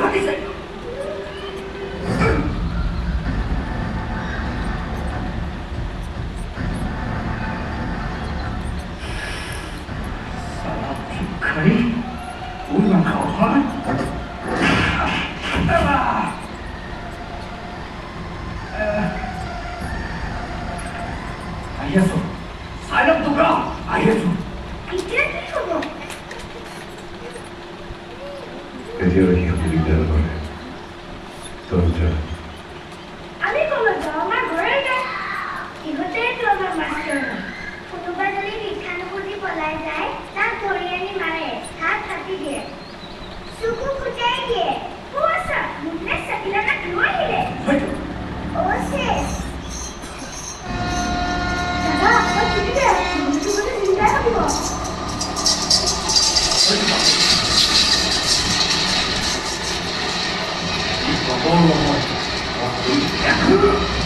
পাতিছে ভিক্ষাৰী কোন নাখাওঁ হয় আহি আছো চাই লওক টুকুৰা আহি আছো এতিয়া কি হ'ব এতিয়া সিহঁতে দিগদাৰ কৰে তই যা আমি ক'লৈ যাওঁ আমাৰ ঘৰে যায় ইহঁতেইতো আমাৰ মাষ্টৰ কোনোবা যদি ভিক্ষা নুখুজি পলাই যায় তাক ধৰি আনি মাৰে হাত কাটি দিয়ে চকু ফুটাই দিয়ে আছা মুখলে চাকিলা নাক লৈ আহিলে চেছ দাদা মই ছুটি দে মুখটো বোলে চিন্তাই হ'ব খবৰ নহয়